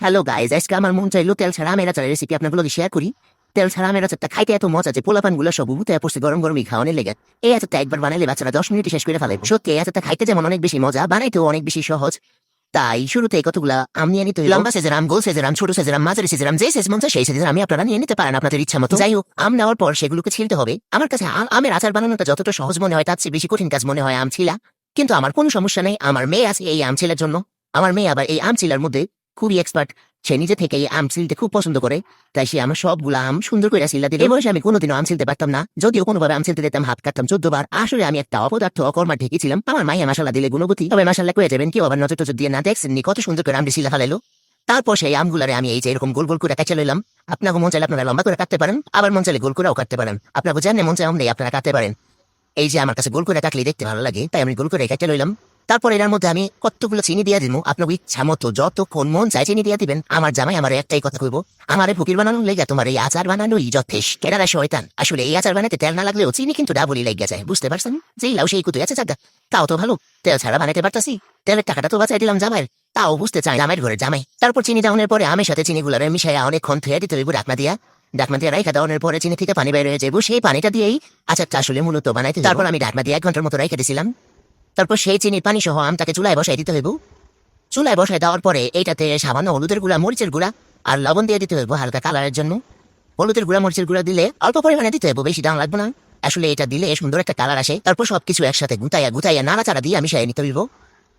Hello guys, আজকে আমার মন চাইলো তেল ছাড়া আমের আচারের রেসিপি আপনাগুলোকে শেয়ার করি। তেল ছাড়া আমের আচারটা খাইতে এত মজা যে পোলাপানগুলো সব উবুতে পড়ছে গরম গরমই খাওয়ানোর লেগে। এই আচারটা একবার বানাইলে বাচ্চারা 10 মিনিটে শেষ করে ফেলে। সত্যি এই আচারটা খাইতে যেমন অনেক বেশি মজা, বানাইতেও অনেক বেশি সহজ। তাই শুরুতে কতগুলা আম নিয়ে নিতে, লম্বা সাইজের আম, গোল সাইজের আম, ছোট সাইজের আম, মাঝারি সাইজের আম, যে সাইজ মন চায় সেই সাইজের আমি আপনারা নিয়ে নিতে পারেন আপনাদের ইচ্ছা মতো। যাই হোক, আম নেওয়ার পর সেগুলোকে ছিলতে হবে। আমার কাছে আমের আচার বানানোটা যতটা সহজ মনে হয় তার চেয়ে বেশি কঠিন কাজ মনে হয় আম ছিলা। কিন্তু আমার কোনো সমস্যা নেই, আমার মেয়ে আছে এই আম ছিলার জন্য। আমার মেয়ে আবার এই আম ছিলার মধ্যে খুবই এক্সপার্ট। সে নিজে থেকে এই আম ছিলতে খুব পছন্দ করে, তাই সে আমার সবগুলা আম সুন্দর করে ছিলা দিল। এই বয়সে আমি কোনোদিনও আম ছিলতে পারতাম না, যদিও কোনোভাবে আম ছিলতে দিতাম হাত কাটতাম 14 বার। আসলে আমি একটা অপদার্থ অকর্মা ঢেকেছিলাম। আমার মাইয়া মাসালা দিলে গুণবতী, তবে মাসাল্লা কয়ে যাবেন কি আবার নজর টজর দিয়ে না দেখছেন কত সুন্দর করে আমটি ছিলা ফেলাইলো। তারপর সেই আমগুলারে আমি এই যে এরকম গোল গোল করে কাটে লইলাম। আপনাকে মন চাইলে আপনারা লম্বা করে কাটতে পারেন, আবার মন চাইলে গোল করেও কাটতে পারেন। আপনাকে জানেন মন চাই নেই আপনারা কাটতে পারেন। এই যে আমার কাছে গোল করে কাটলে দেখতে ভালো লাগে, তাই আমি গোল করে কাটে লইলাম। তারপর এর মধ্যে আমি কতগুলো চিনি দিয়ে দিব, আপনার ইচ্ছা মতো যতক্ষণ মন চাই চিনি দিয়ে দিবেন। আমার জামাই আমার একটাই কথা কইব, আমার ফকির বানানো লেগে তোমার এই আচার বানানোই যথেষ্ট। কেনারা শয়তান, আসলে এই আচার বানাতে তেল না লাগলেও চিনি কিন্তু ডাবলই লেগে যায়, বুঝতে পারছেন? যেই লাউ সেই কুতু আছে চাকা, তাও তো ভালো। তেল ছাড়া বানাতে পারতাছি, তেলের টাকাটা তো বাঁচাই দিলাম জামাইয়ের, তাও বুঝতে চাই জামাইয়ের ঘরে জামাই। তারপর চিনি দেওয়ানোর পরে আমের সাথে চিনিগুলারে মিশাইয়া অনেকক্ষণ থুয়ে দিতে হইব ডাকনা দিয়া। ডাকনা দিয়ে রাইখা দেওয়ানোর পরে চিনি থেকে পানি বের হয়ে যাবো, সেই পানিটা দিয়েই আচারটা আসলে মূলত বানাইতে। তারপর আমি ডাকনা দিয়ে 1 ঘন্টার মতো রাইখা দিছিলাম। তারপর সেই চিনির পানি সহ আমটাকে চুলায় বসাই দিতে হইব। চুলায় বসায় দেওয়ার পরে এইটাতে সামান্য হলুদের গুঁড়া, মরিচের গুঁড়া আর লবণ দিয়ে দিতে হইব হালকা কালারের জন্য। হলুদের গুঁড়া, মরিচের গুঁড়া দিলে অল্প পরিমাণে দিতে হইব, বেশি দাম লাগবে না। আসলে এটা দিলে সুন্দর একটা কালার আসে। তারপর সবকিছু একসাথে গুতাইয়া নাড়াচাড়া দিয়ে আমি মিশিয়ে নিতে হইব।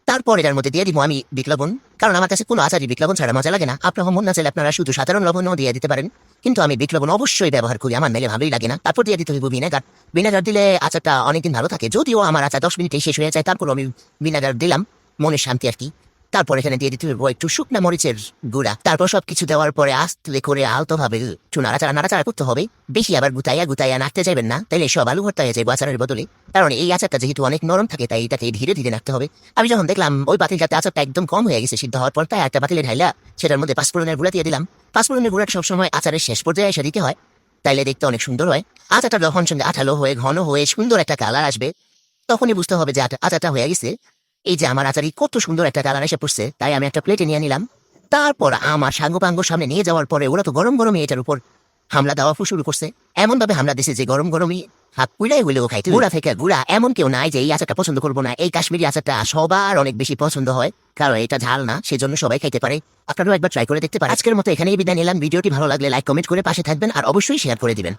তারপর এটার মধ্যে দিয়ে দিব আমি বিট লবণ, কারণ আমার কাছে কোনো আচারই বিট লবণ ছাড়া মজা লাগে না। আপনার মন না চাইলে আপনারা শুধু সাধারণ লবণও দিয়ে দিতে পারেন, কিন্তু আমি বিট লবণ অবশ্যই ব্যবহার করি, আমার মেলে ভালোই লাগে না। তারপর দিয়ে দিতে হইব ভিনেগার। ভিনেগার দিলে আচারটা অনেকদিন ভালো থাকে, যদিও আমার আচার 10 মিনিটেই শেষ হয়ে যায়। তারপর আমি ভিনেগার দিলাম, মনের শান্তি আর কি। তারপর এখানে দিয়ে দিতে হইব একটু শুকনা মরিচের গুঁড়া। তারপর সবকিছু দেওয়ার পরে আস্তে করে আলতোভাবে একটু নাড়াচাড়া করতে হবে। বেশি আবার গুতাইয়া নাড়তে যাবেন না, তাইলে সব আলু ভর্তা হয়ে যাবে আচারের বদলে। কারণ এই আচারটা যেহেতু অনেক নরম থাকে, তাই এটাকে ধীরে ধীরে নাড়তে হবে। আমি যখন দেখলাম ওই পাতিলটাতে আচারটা একদম কম হয়ে গেছে সিদ্ধ হওয়ার পর, তাই একটা পাতিলে ঢাইলা সেটার মধ্যে পাঁচফোড়নের গুঁড়া দিয়ে দিলাম। পাঁচফোড়নের গুঁড়াটা সবসময় আচারের শেষ পর্যায়ে এসে দিতে হয়, তাইলে দেখতে অনেক সুন্দর হয়। আচারটা যখন সঙ্গে আঠালো হয়ে ঘন হয়ে সুন্দর একটা কালার আসবে, তখনই বুঝতে হবে যে আচারটা হয়ে গেছে। এই যে আমার আচারি কত সুন্দর একটা কালার এসে পড়ছে, তাই আমি একটা প্লেটে নিয়ে নিলাম। তারপর আমার সাঙ্গ সামনে নিয়ে যাওয়ার পরে ওরা তো গরম গরমই এটার উপর হামলা দেওয়া শুরু করছে। এমন ভাবে হামলা দিছে যে গরম গরমই হাত পুড়াই হইলেও খাইতে। গুড়া থেকে গুড়া এমন কেউ নাই যে এই আচারটা পছন্দ করবো না। এই কাশ্মীরি আচারটা সবার অনেক বেশি পছন্দ হয়, কারণ এটা ঝাল না, সেজন্য সবাই খাইতে পারে। আপনারাও একবার ট্রাই করে দেখতে পারেন। আজকের মতো এখানেই বিদায় নিলাম। ভিডিওটি ভালো লাগলে লাইক কমেন্ট করে পাশে থাকবেন, আর অবশ্যই শেয়ার করে দিবেন।